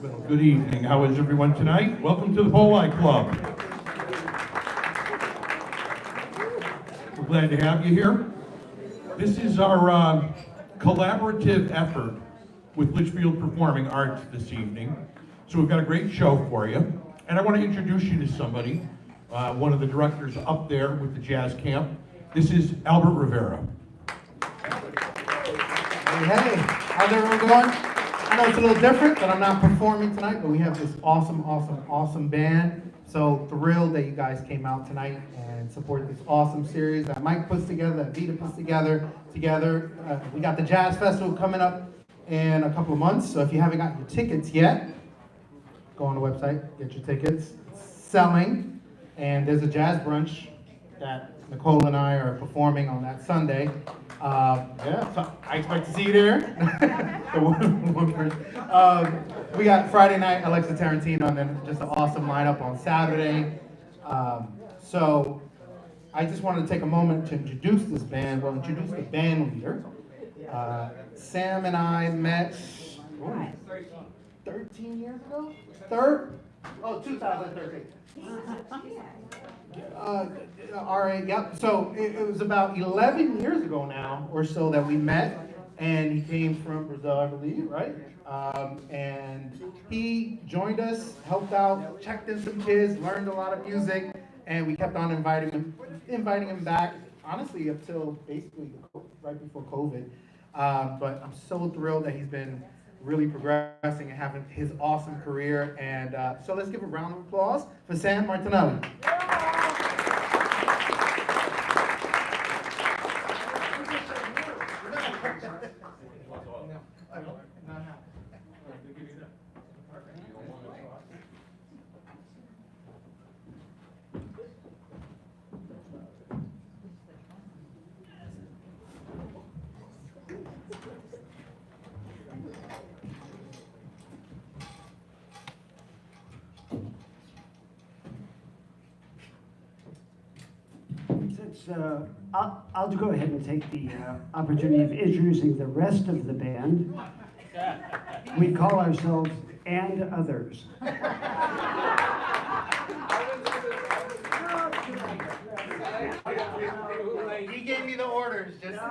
Well, good evening. How is everyone tonight? Welcome to the Poli Club. We're glad to have you here. This is our collaborative effort with Litchfield Performing Arts this evening. So we've got a great show for you. And I want to introduce you to somebody, one of the directors up there with the jazz camp. This is Albert Rivera. Hey, how's everyone going? I know it's a little different that I'm not performing tonight, but we have this awesome band. So thrilled that you guys came out tonight and supported this awesome series that Mike puts together, that Vita puts together. We got the Jazz Festival coming up in a couple of months. So if you haven't got your tickets yet, go on the website, get your tickets. It's selling, and there's a jazz brunch that Nicole and I are performing on that Sunday. So I expect to see you there. We got Friday night, Alexa Tarantino, and then just an awesome lineup on Saturday. So I just wanted to take a moment to introduce this band. Well, introduce the band leader. Sam and I met 13 years ago? 2013. All right, yep. So it was about 11 years ago now or so that we met, and he came from Brazil, I believe, right? And he joined us, helped out, checked in some kids, learned a lot of music, and we kept on inviting him back, honestly, up till basically right before COVID. But I'm so thrilled that he's been really progressing and having his awesome career. And so let's give a round of applause for Sam Martinelli. I'll go ahead and take the opportunity of introducing the rest of the band. We call ourselves And Others. He gave me the orders. Just.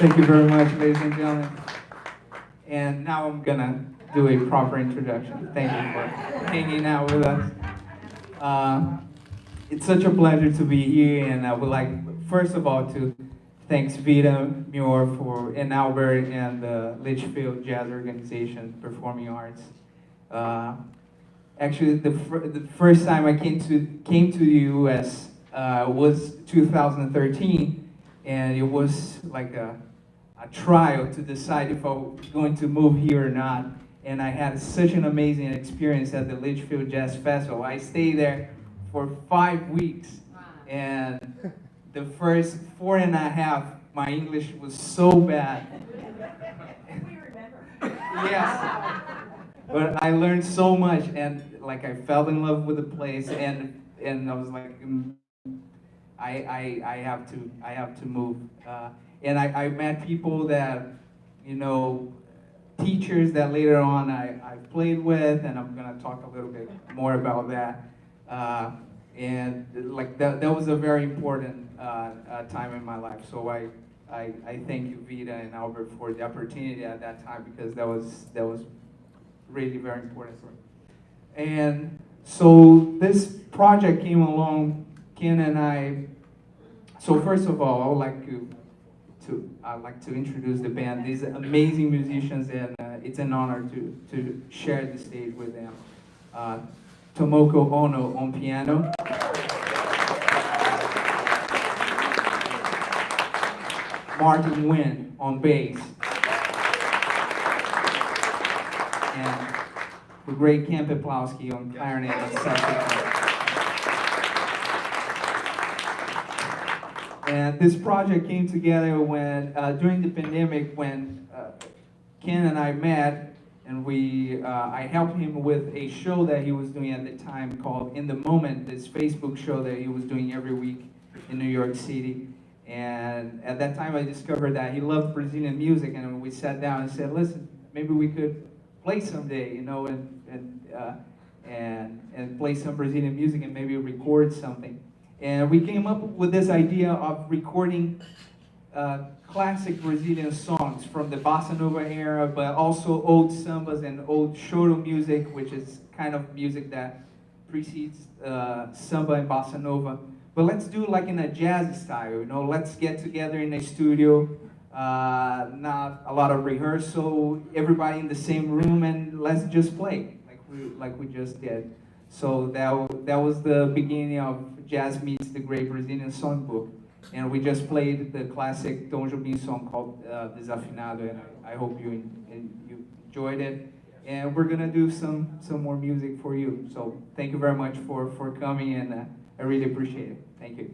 Thank you very much, ladies and gentlemen. And now I'm gonna do a proper introduction. Thank you for hanging out with us. It's such a pleasure to be here, and I would like, first of all, to thank Vita Muir and Albert and the Litchfield Jazz Organization, Performing Arts. Actually, the first time I came to the U.S. Was 2013, and it was like a trial to decide if I was going to move here or not. And I had such an amazing experience at the Litchfield Jazz Festival. I stayed there for 5 weeks, and the first 4.5, my English was so bad. Yes, but I learned so much, and like I fell in love with the place, and I was like, I have to move, and I met people that, you know, teachers that later on I played with, and I'm gonna talk a little bit more about that. And like that was a very important time in my life. So I thank you, Vita and Albert, for the opportunity at that time, because that was really very important for me. And so this project came along, Ken and I. So first of all, I would like I'd like to introduce the band. These amazing musicians, and it's an honor to share the stage with them. Tomoko Ono on piano. Martin Nguyen on bass. And the great Ken Peplowski on clarinet and saxophone. And this project came together when, during the pandemic, when Ken and I met, and I helped him with a show that he was doing at the time called In the Moment, this Facebook show that he was doing every week in New York City. And at that time I discovered that he loved Brazilian music, and we sat down and said, listen, maybe we could play someday, you know, and play some Brazilian music and maybe record something. And we came up with this idea of recording classic Brazilian songs from the bossa nova era, but also old sambas and old choro music, which is kind of music that precedes samba and bossa nova. But let's do it like in a jazz style, you know. Let's get together in a studio, not a lot of rehearsal, everybody in the same room, and let's just play like we just did. So that was the beginning of Jazz Meets the Great Brazilian Songbook. And we just played the classic Tom Jobim song called Desafinado, and I hope you enjoyed it. And we're gonna do some more music for you. So thank you very much for coming, and I really appreciate it. Thank you.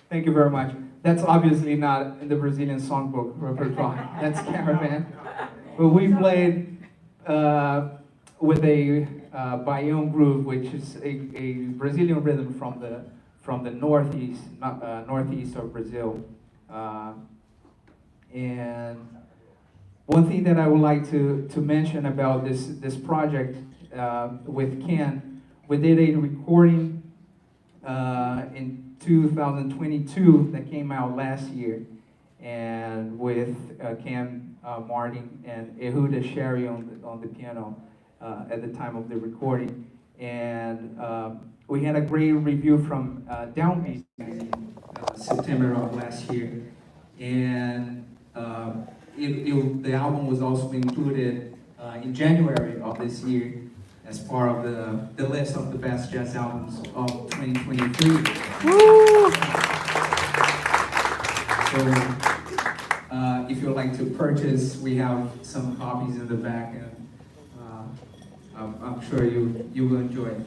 Thank you very much. That's obviously not in the Brazilian songbook repertoire. That's Caravan. But we played with a Baião groove, which is a Brazilian rhythm from the northeast northeast of Brazil. And one thing that I would like to mention about this project with Ken, we did a recording in 2022 that came out last year, and with Ken, Martin, and Ehuda Sherry on the piano at the time of the recording. And we had a great review from Downbeat in September of last year. And the album was also included in January of this year as part of the list of the best jazz albums of 2023. Woo! So if you'd like to purchase, we have some copies in the back, and I'm sure you will enjoy it.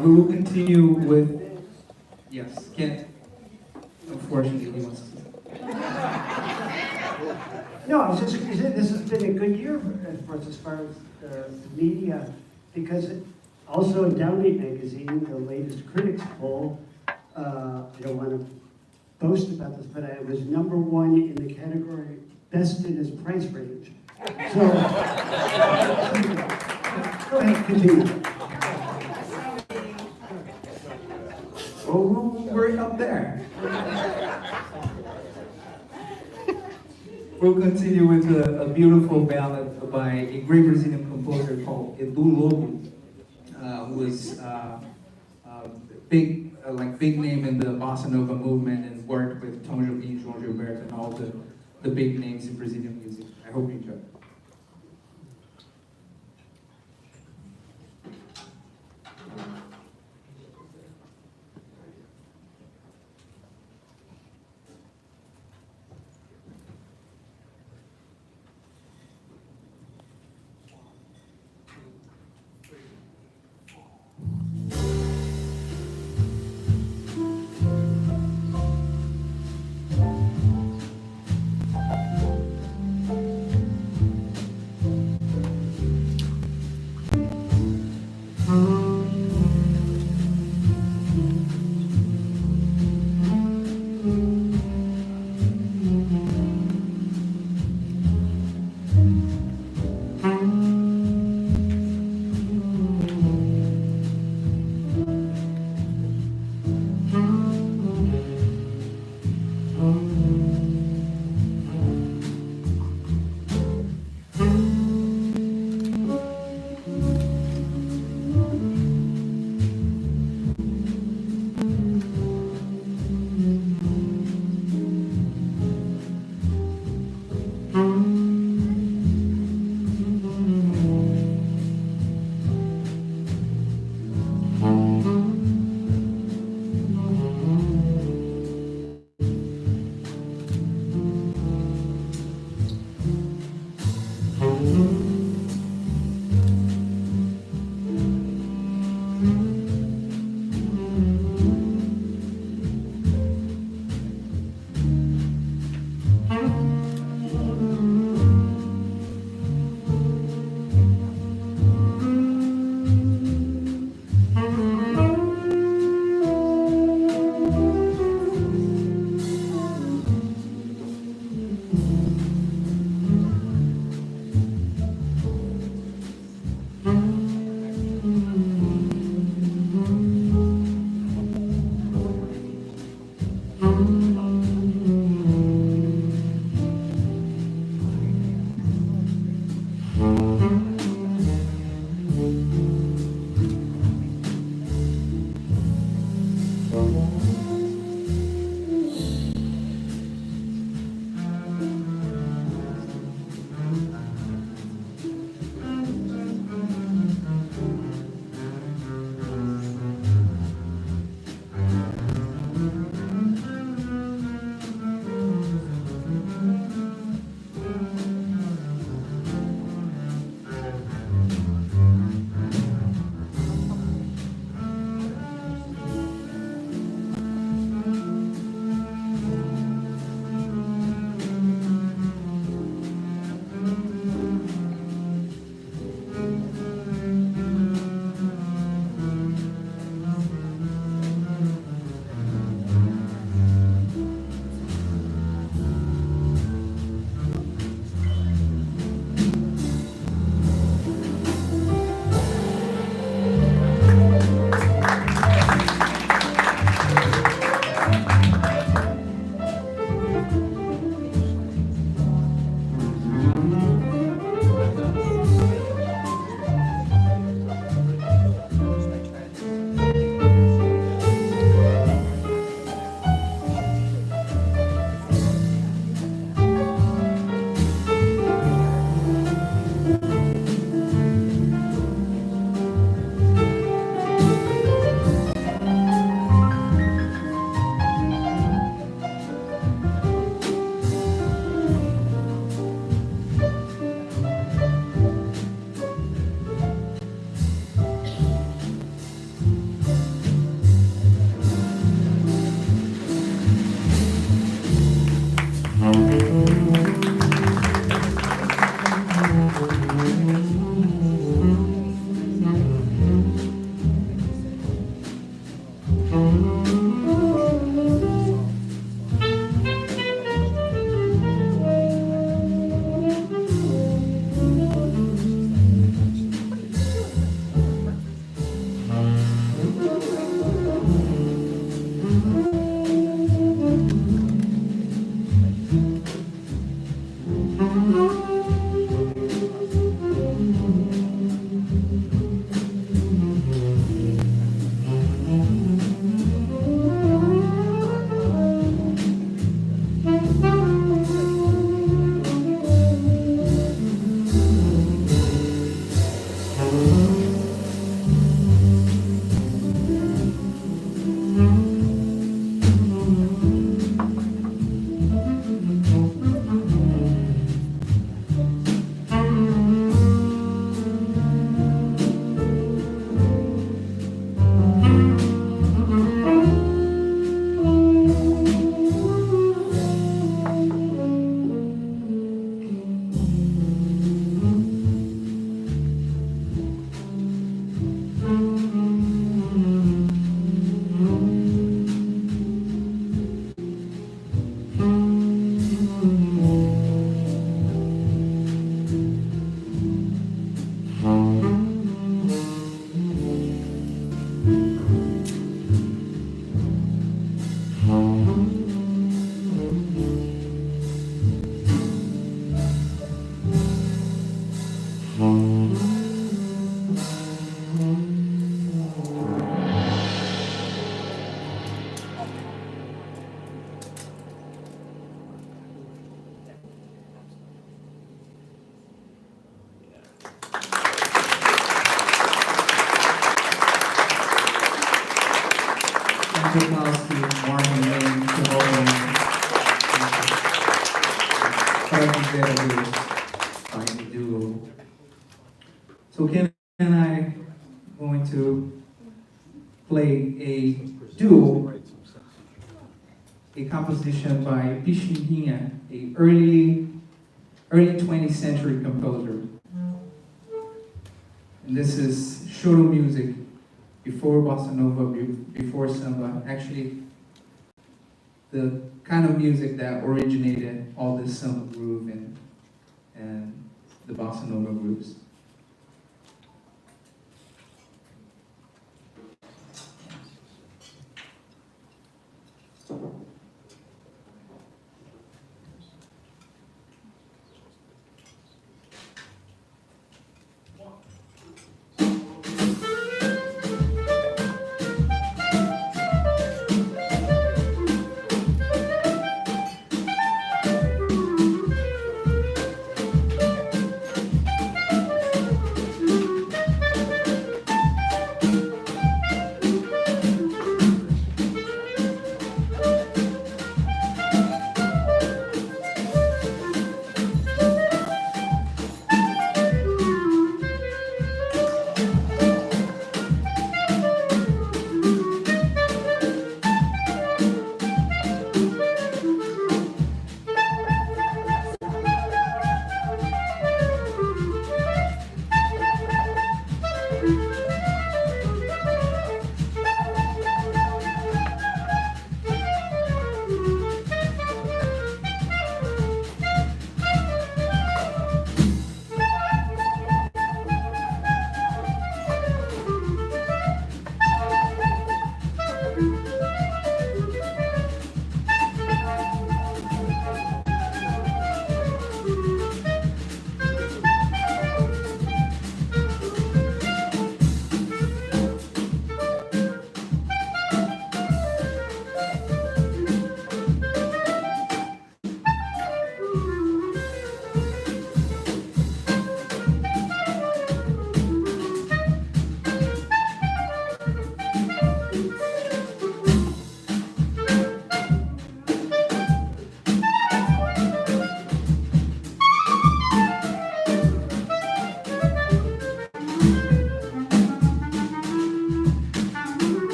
We will continue with, yes, Ken, unfortunately he wants to. No, I was just going to say, this has been a good year for us as far as the media, because also in Downbeat magazine, the latest critics poll, I don't want to boast about this, but I was #1 in the category best in his price range. So, go ahead, continue. Oh, we're up there. We'll continue with a beautiful ballad by a great Brazilian composer called Edu Lobo, who is big name in the bossa nova movement and worked with Tom Jobim, João Gilberto, and all the big names in Brazilian music. I hope you enjoy it. Ken Peplowski, Martinelli, by the duo. So Ken and I going to play a duo, a composition by Pixinguinha, a early 20th century composer. And this is choro music, before bossa nova, before samba. Actually, the kind of music that originated all this samba groove and the bossa nova grooves.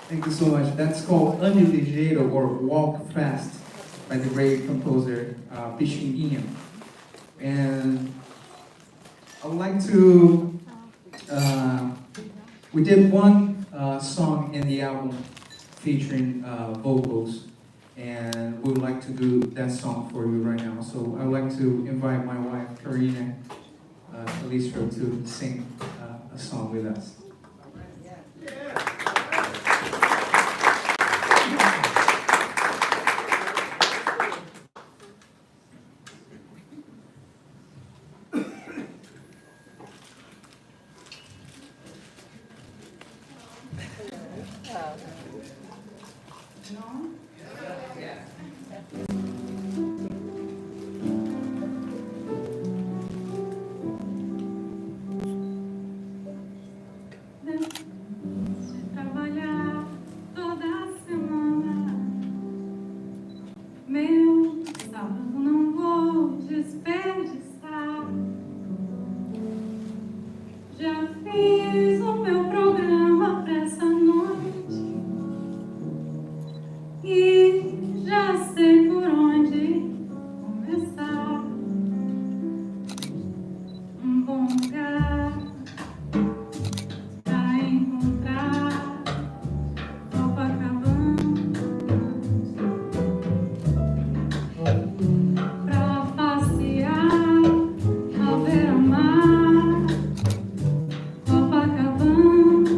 Thank you so much. That's called Ande Ligeiro, or Walk Fast, by the great composer Pixinguinha. And I would like to, we did one song in the album featuring vocals, and we would like to do that song for you right now. So I would like to invite my wife, Karina Litchfield, to sing a song with us. Trabalhar toda semana, meu sábado não vou desperdiçar. Já fiz o meu programa pra essa noite e já sei por onde começar. Um bom lugar pra encontrar Copacabana, pra passear ao beira-mar. Copacabana,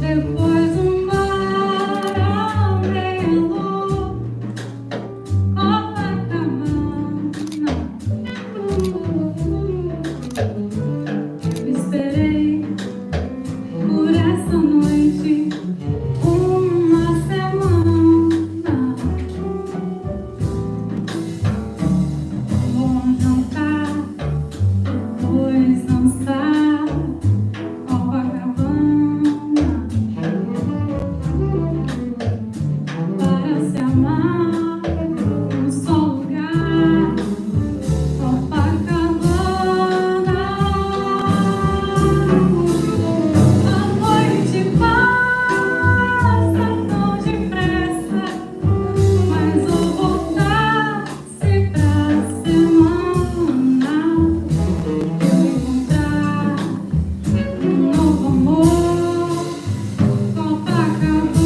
depois um bar amarelo. Copacabana, esperei por essa noite uma semana. Bom jantar, depois dançar. Copacabana, para se amar num só lugar. Copacabana, a noite passa tão depressa, mas vou voltar-se pra semana eu encontrar um novo amor. Copacabana.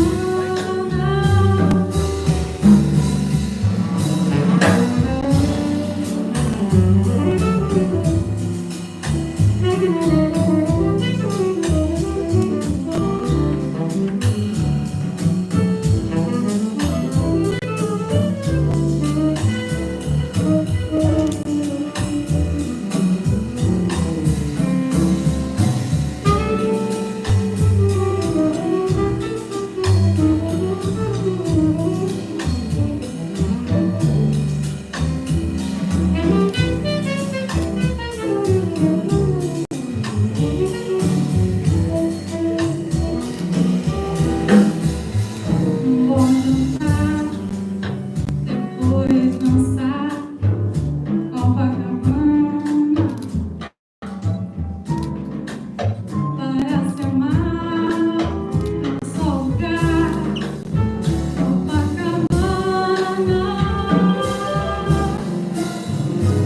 Bom jantar, depois dançar. Copacabana, para se amar num só lugar. Copacabana,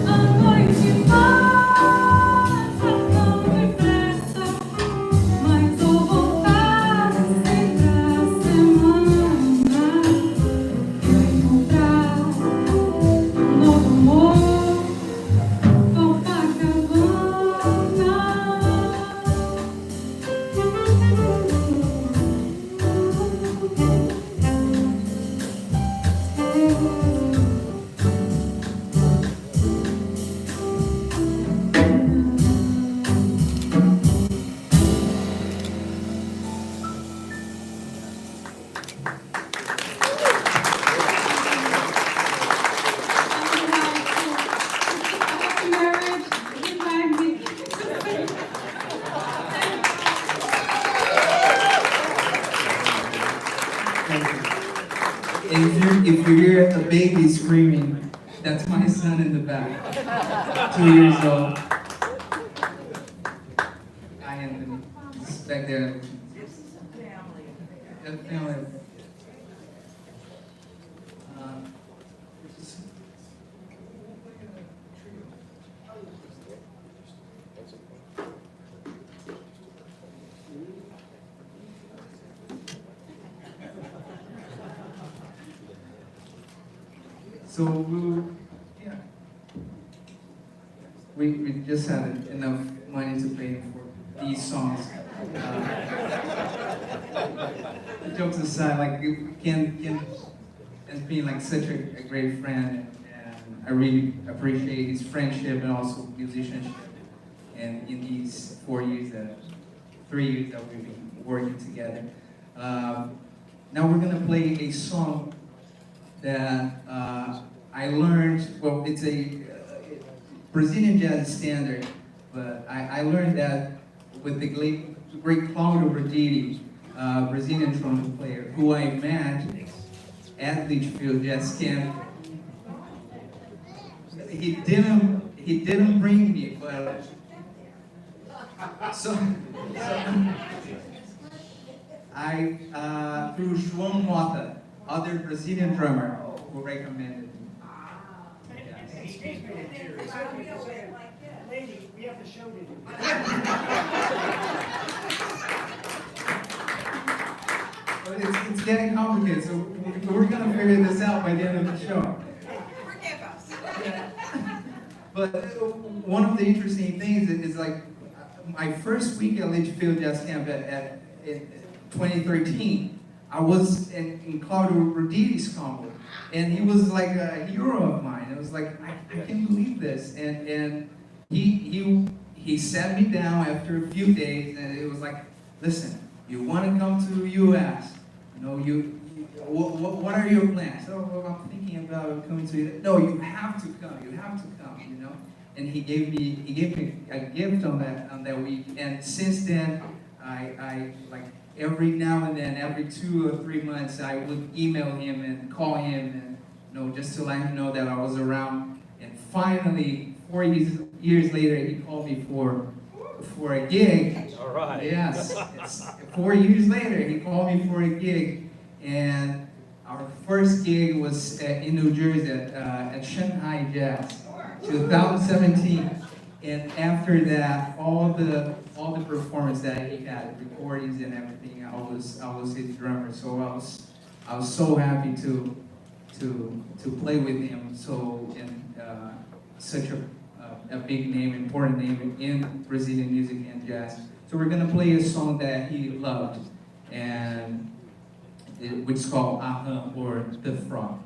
a noite passa tão depressa, mas vou voltar sempre a semana eu encontrar um novo amor. Copacabana. Marriage, remind me. If you hear a baby screaming, that's my son in the back, 2 years old. Hi, Anthony. back there. Family. So yeah, we just had enough money to pay for these songs. Jokes aside, like Ken has been like such a great friend, and I really appreciate his friendship and also musicianship. And in these 3 years that we've been working together, now we're gonna play a song that I learned. Well, it's a Brazilian jazz standard, but I learned that with the great Claudio Roditi, Brazilian trumpet player, who I met at Litchfield Jazz Camp. He didn't bring me, but so I through João Mota, other Brazilian drummer, who recommended me. Lady, we have to show you. But it's getting complicated, so we're gonna figure this out by the end of the show. Forgive us. But one of the interesting things is like my first week at Litchfield Jazz Camp in 2013, I was in Claudio Roditi's combo, and he was like a hero of mine. It was like I can't believe this, and he sat me down after a few days, and it was like, listen, you want to come to U.S. You know, what are your plans? Oh, well, I'm thinking about coming to you. No, you have to come. You have to come. You know. And he gave me a gift on that week. And since then, I like every now and then, every 2 or 3 months, I would email him and call him, and you know, just to let him know that I was around. And finally, 4 years later, he called me for a gig. All right. Yes. 4 years later, he called me for a gig, and our first gig was in New Jersey at Shanghai Jazz, 2017. And after that, all the performance that he had, recordings and everything, I was his drummer. So I was so happy to play with him. So and such a big name, important name in Brazilian music and jazz. So we're gonna play a song that he loved, and which is called Aham, or The Frog.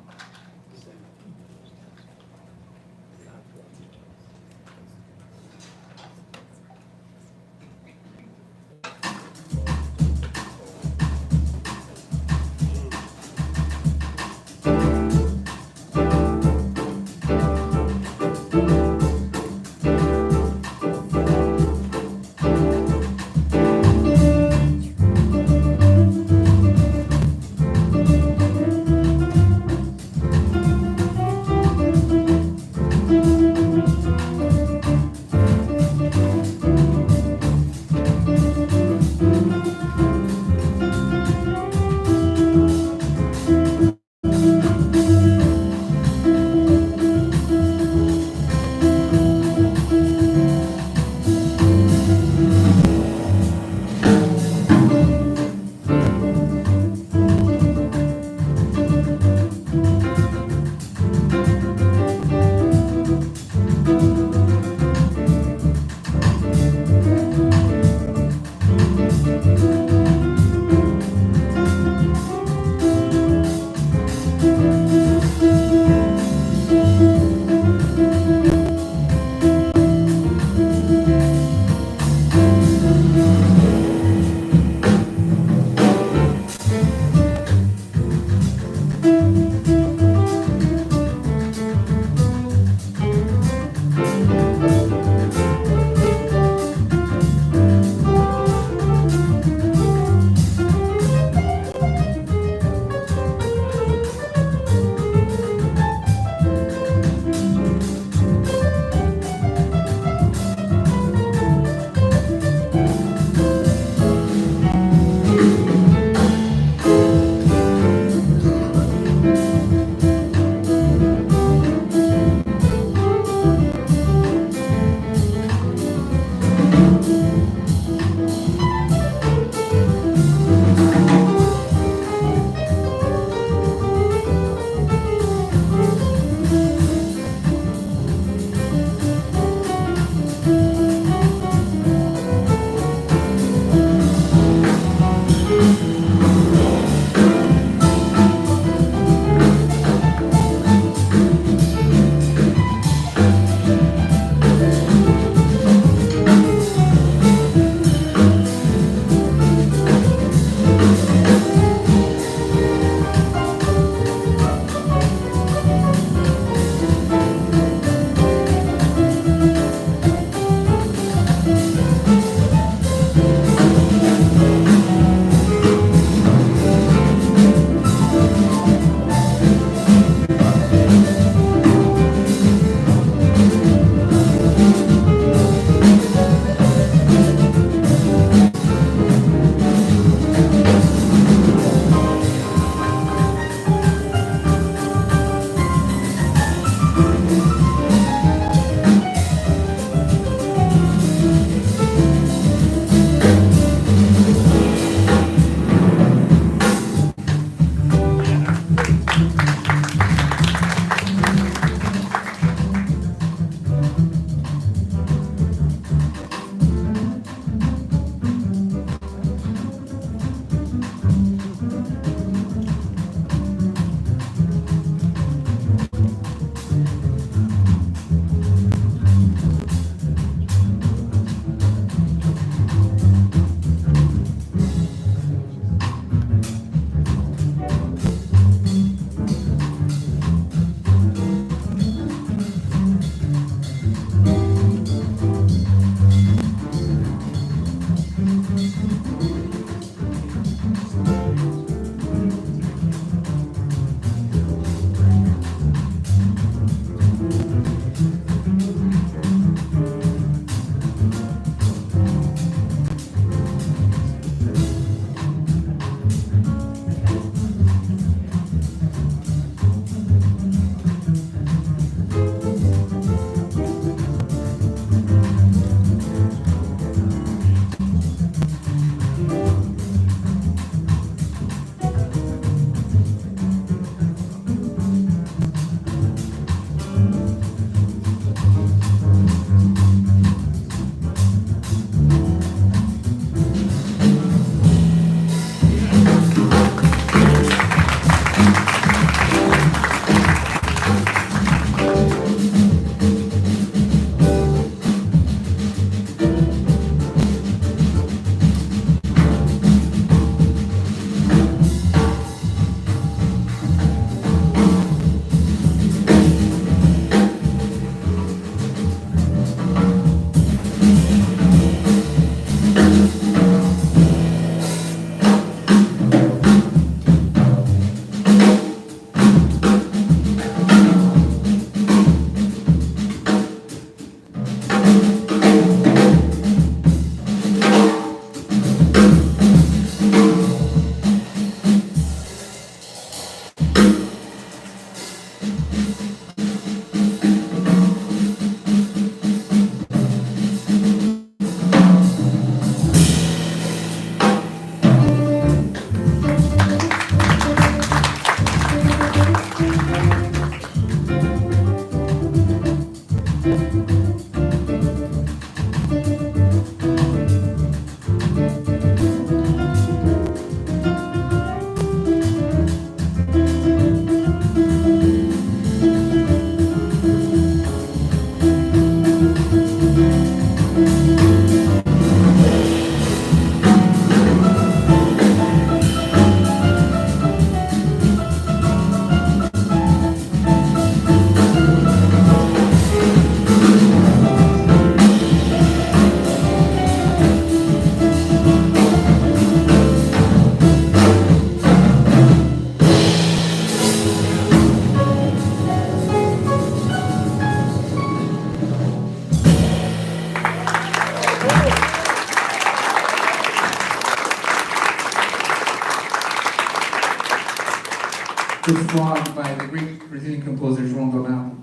this song by the great Brazilian composer João Donato.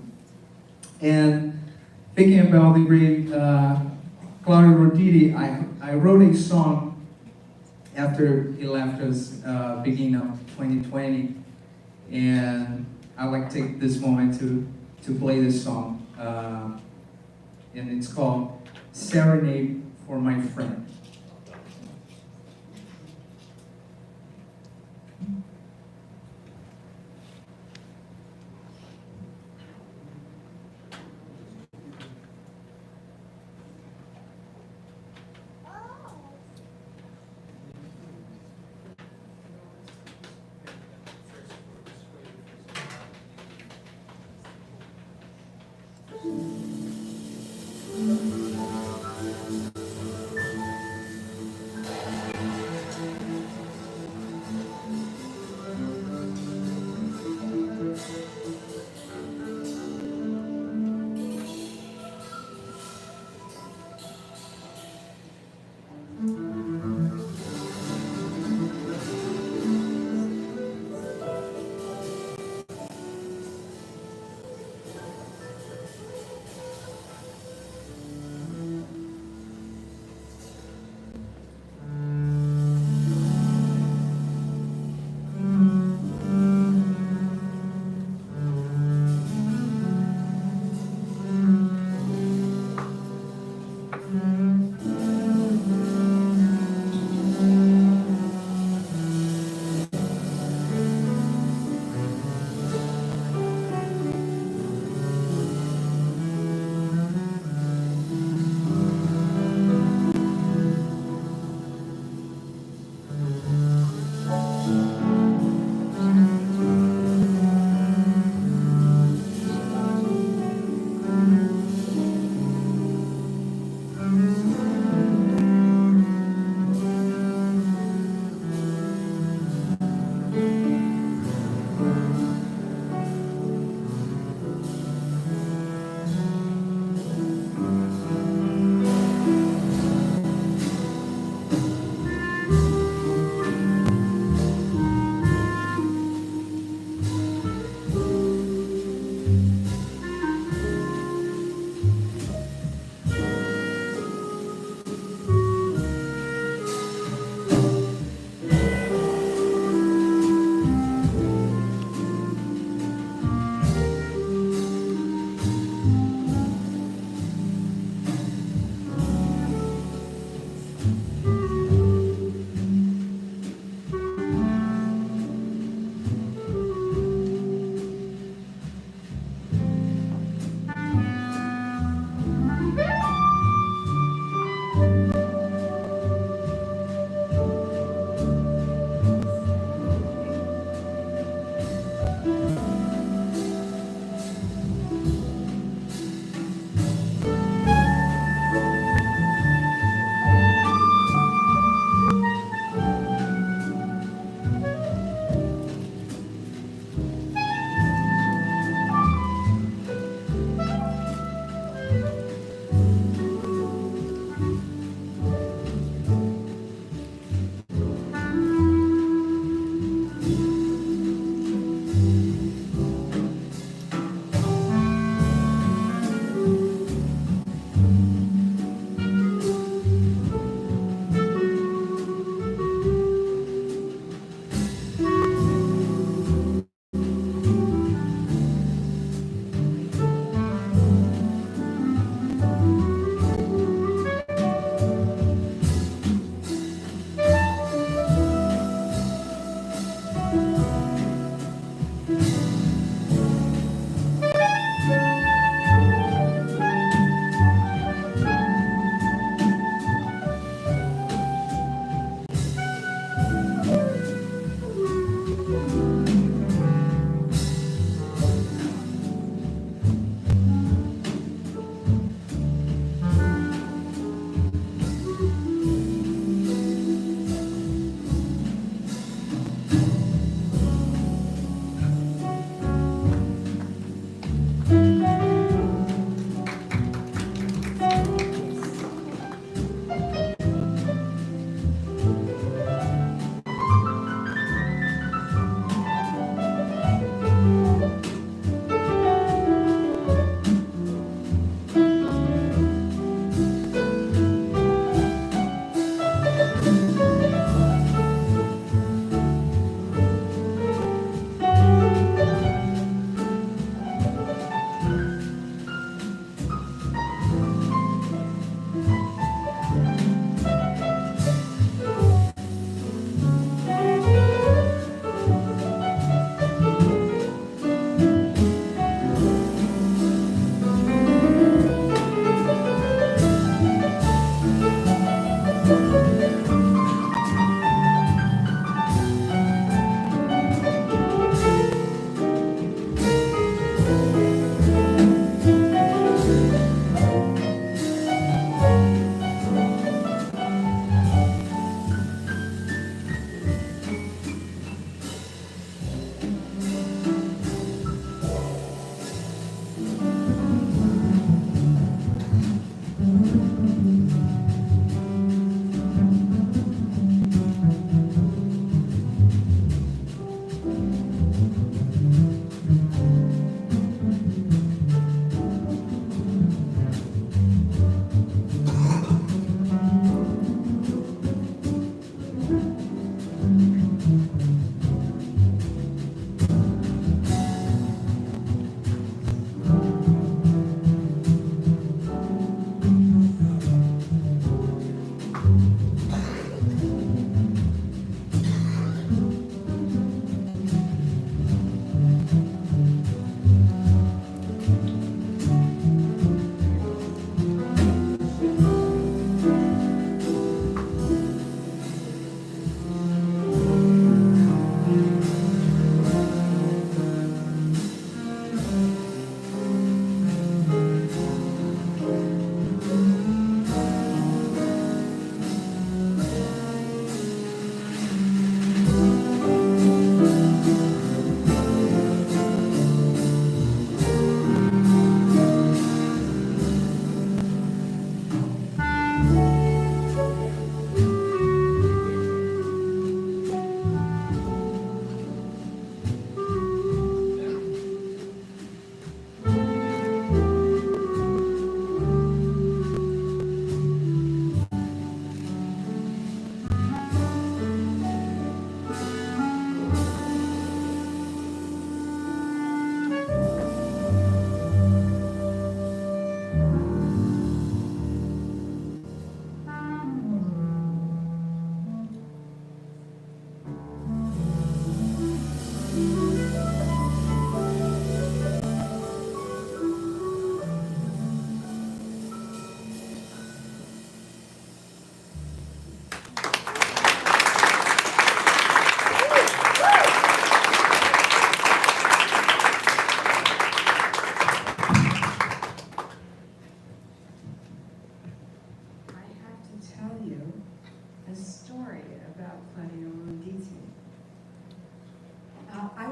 And thinking about the great Claudio Roditi, I wrote a song after he left us beginning of 2020, and I'd like to take this moment to play this song, and it's called Serenade for My Friend.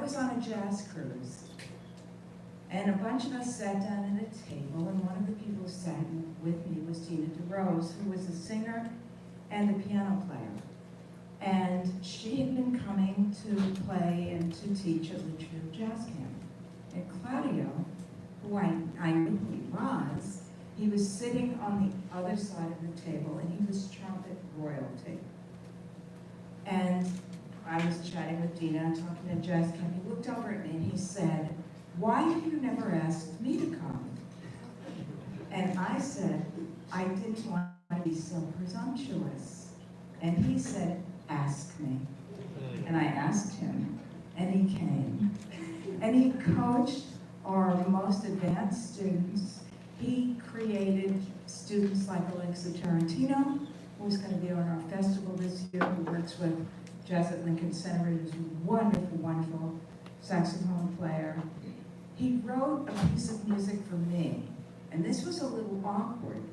was on a jazz cruise. And a bunch of us sat down at a table, and one of the people who sat with me was Tina DeRose, who was a singer and a piano player. And she had been coming to play and to teach at Litchfield Jazz Camp. And Claudio, who I knew who he was sitting on the other side of the table, and he was trumpet royalty. And I was chatting with Dina, talking at Jazz Camp. He looked over at me and he said, "Why have you never asked me to come?" And I said, "I didn't want to be so presumptuous." And he said, "Ask me." And I asked him, and he came. And he coached our most advanced students. He created students like Alexa Tarantino, who's going to be on our festival this year, who works with Jazz at Lincoln Center, who's a wonderful, wonderful saxophone player. He wrote a piece of music for me, and this was a little awkward,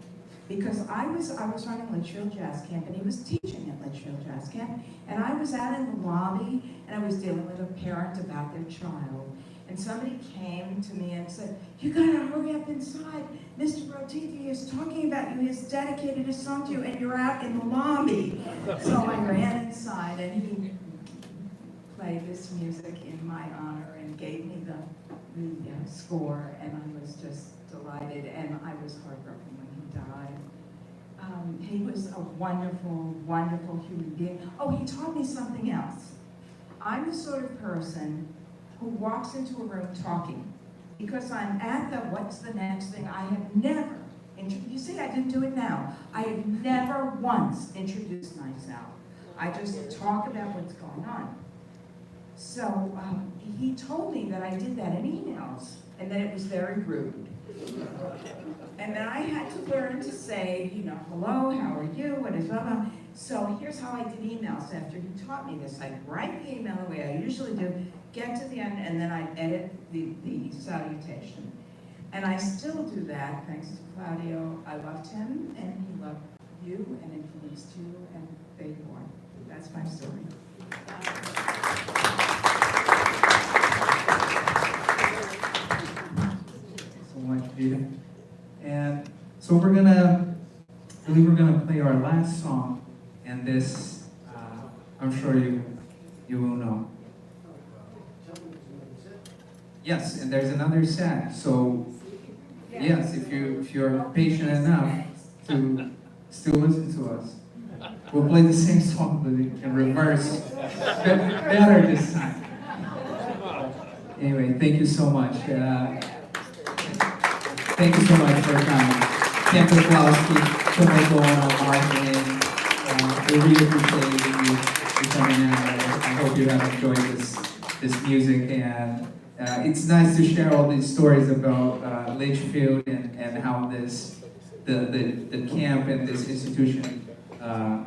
because I was running Litchfield Jazz Camp, and he was teaching at Litchfield Jazz Camp, and I was out in the lobby, and I was dealing with a parent about their child. And somebody came to me and said, "You gotta hurry up inside. Mr. Rotiti is talking about you. He's dedicated a song to you, and you're out in the lobby." So I ran inside, and he played this music in my honor and gave me the score, and I was just delighted, and I was heartbroken when he died. He was a wonderful, wonderful human being. Oh, he taught me something else. I'm the sort of person who walks into a room talking, because I'm at the what's the next thing. I have never, you see, I didn't do it now. I have never once introduced myself. I just talk about what's going on. So he told me that I did that in emails, and that it was very rude. And then I had to learn to say, hello, how are you, what is blah, blah. So here's how I did emails after he taught me this. I'd write the email the way I usually do, get to the end, and then I'd edit the salutation. And I still do that, thanks to Claudio. I loved him, and he loved you, and influenced you, and there you are. That's my story. So much, Vita. And so we're gonna play our last song, and this I'm sure you will know. Yes, and there's another set. So yes, if you're patient enough to still listen to us, we'll play the same song but in reverse. Better this time. Anyway, thank you so much. Thank you so much for coming. Ken Peplowski, Martinelli. We really appreciate you coming out. I hope you have enjoyed this music, and it's nice to share all these stories about Litchfield and how the camp and this institution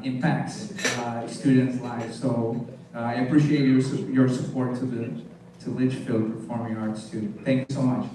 impacts students' lives. So I appreciate your support to Litchfield Performing Arts too. Thank you so much.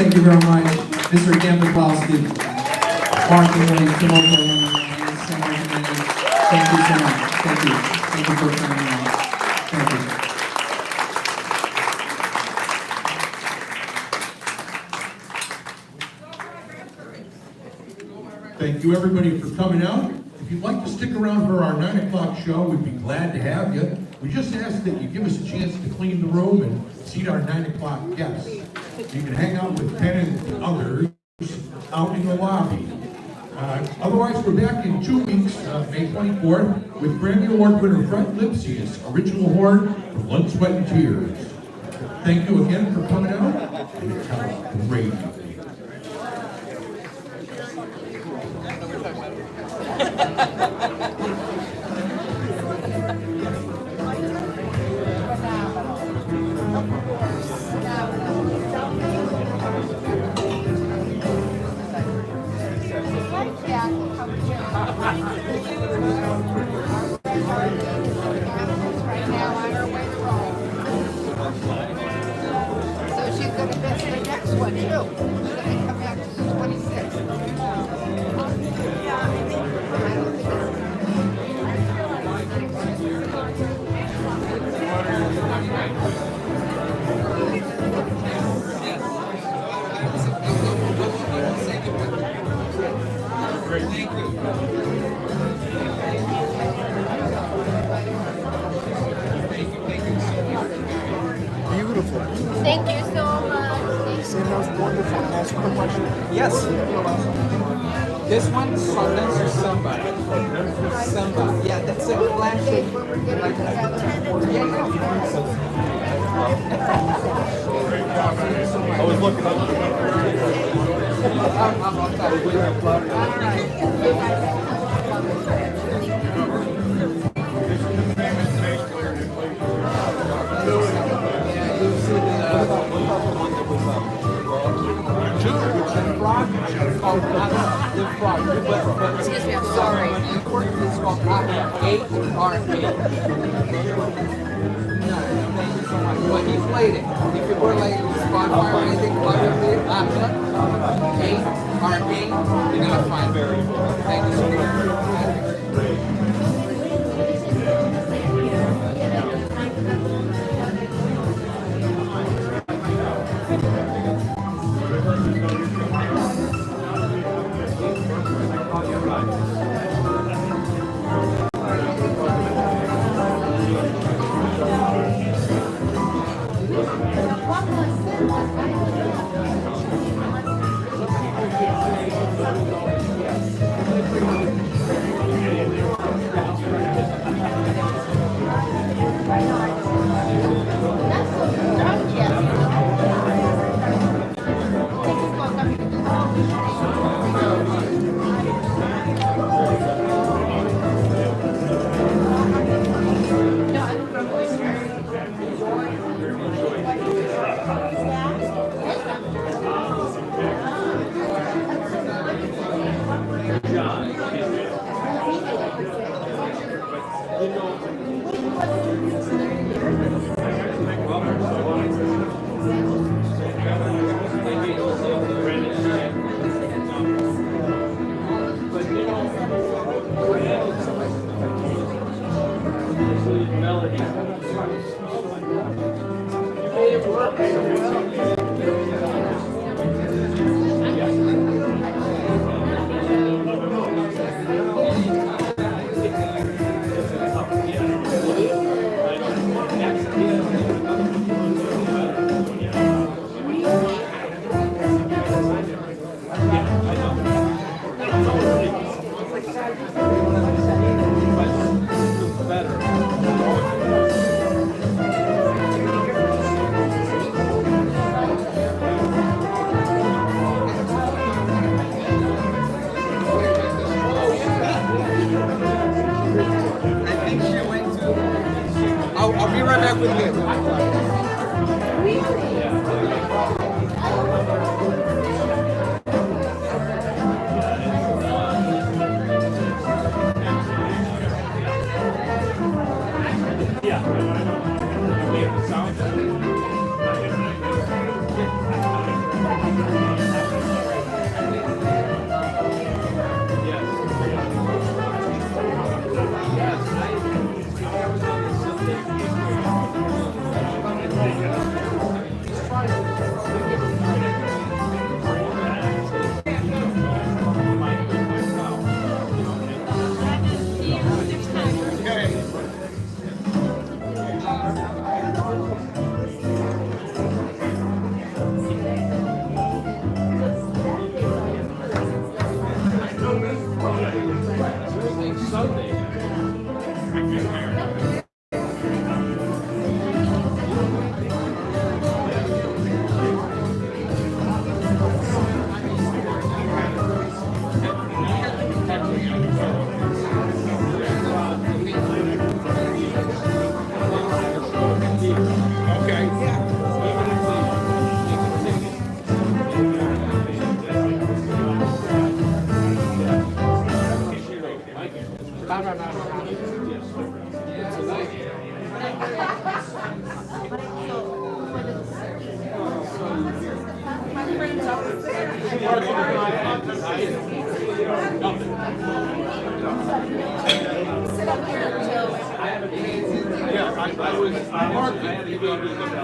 Thank you very much, Mr. Ken Peplowski, Martinelli, Tim Oakland, and Senator Jimenez. Thank you so much. Thank you. Thank you for coming out. Thank you. Thank you, everybody, for coming out. If you'd like to stick around for our 9 o'clock show, we'd be glad to have you. We just ask that you give us a chance to clean the room and seat our 9 o'clock guests. You can hang out with Ken and others out in the lobby. Otherwise, we're back in 2 weeks, May 24th, with Grammy Award winner Fred Lipsius, original horn from Blood, Sweat, and Tears. Thank you again for coming out, and have a great evening. So she's gonna miss the next one too. She's gonna come back to the 26th. Beautiful. Thank you so much. Sam, that was wonderful. Can I ask you a question? Yes. This one, Sundance or Samba? Samba. Yeah, that's a classic. When we're getting together. I was looking Excuse me, I'm sorry. It's called A-R-A. Thank you so much. Well, he played it. If you were like Spotify or anything, plug it after A-R-A, you're gonna find very. Thank you so much. I'll be right back with you.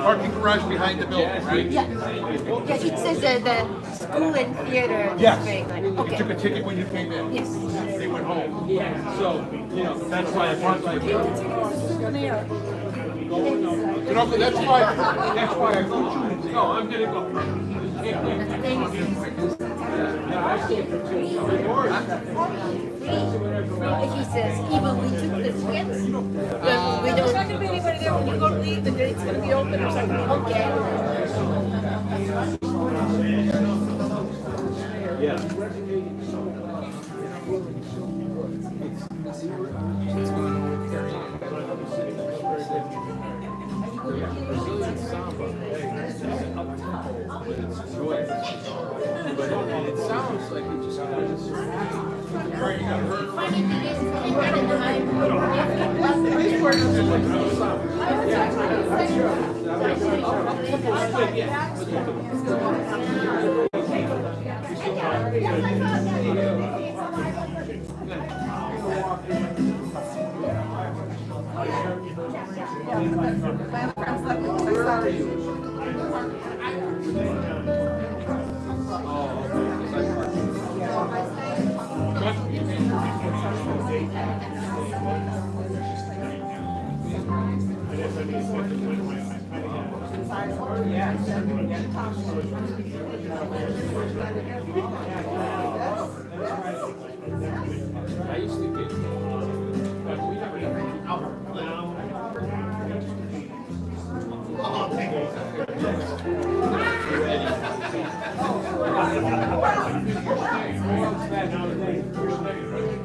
Parking garage behind the building, right? Yeah. Yes, it says the school and theater. Yes. District. You Okay. took a ticket when you came in. Yes. They went home. So, that's why I parked like that. That's why I go. No, I'm gonna go. He says, even we took the tickets, we don't. There's not gonna be anybody there when you go to leave, the gate's gonna be open or something. Okay. It sounds like it just Funny thing is, he got in time. I used to get but we never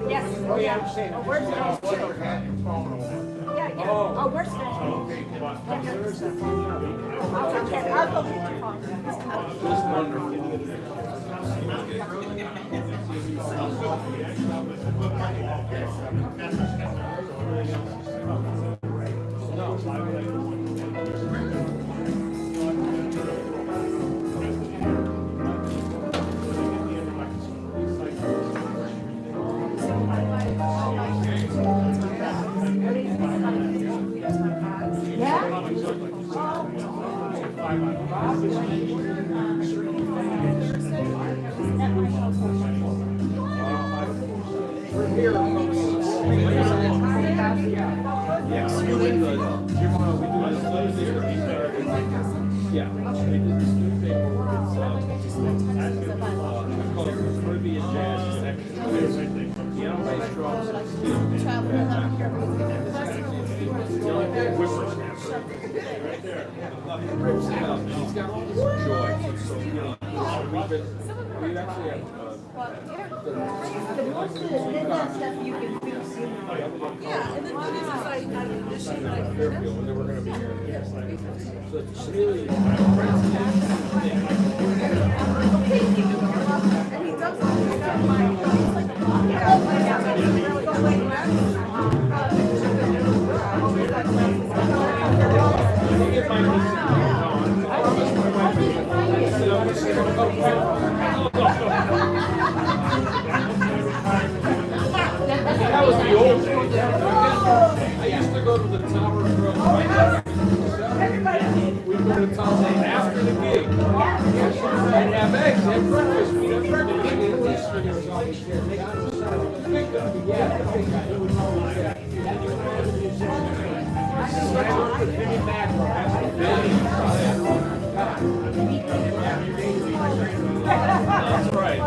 Yes. Oh, yeah. Oh, where's the Yeah, yeah. Oh, where's the I'll go get your phone. That was the old days. I used to go to the Tower Grill. We go to the Tower after the gig. And have eggs and breakfast. We have breakfast. Big guy. Yeah, the big guy. That's right.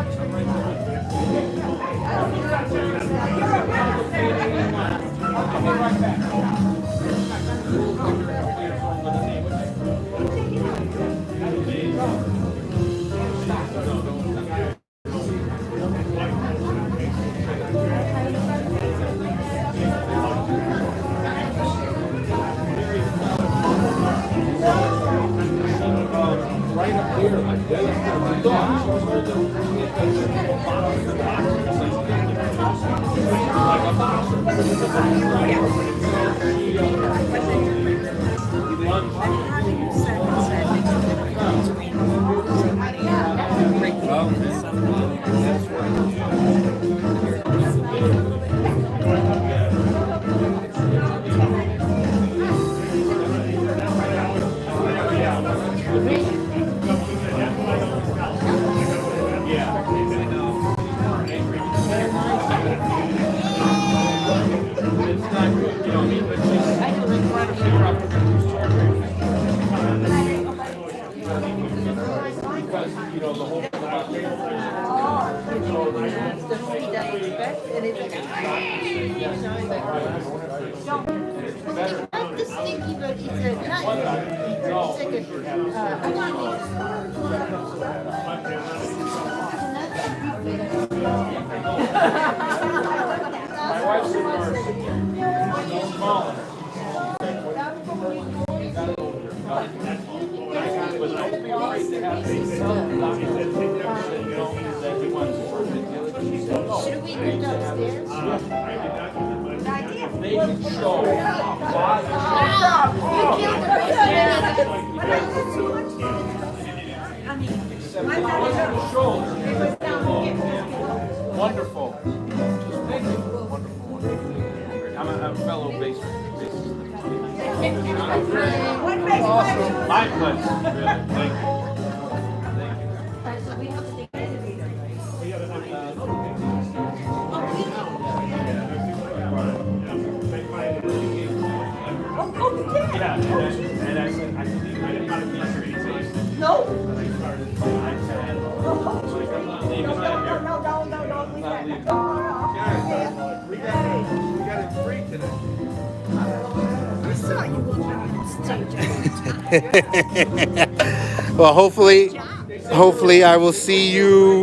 Not the sticky, but it's a nut. It's like My wife's a nurse. She's smaller. But don't be afraid to have these doctors that he wants to work with. Should we go downstairs? If they can show why You killed except it wasn't the shoulder. Wonderful. Thank you. Wonderful. I'm a fellow bassist. Awesome. My pleasure. Really. Thank you. Yeah, and I said, I think I didn't want to be a bassist. No. I said, I'm not leaving that here. I'm not leaving. We got it free today. I saw you walking on stage. Well, hopefully I will see you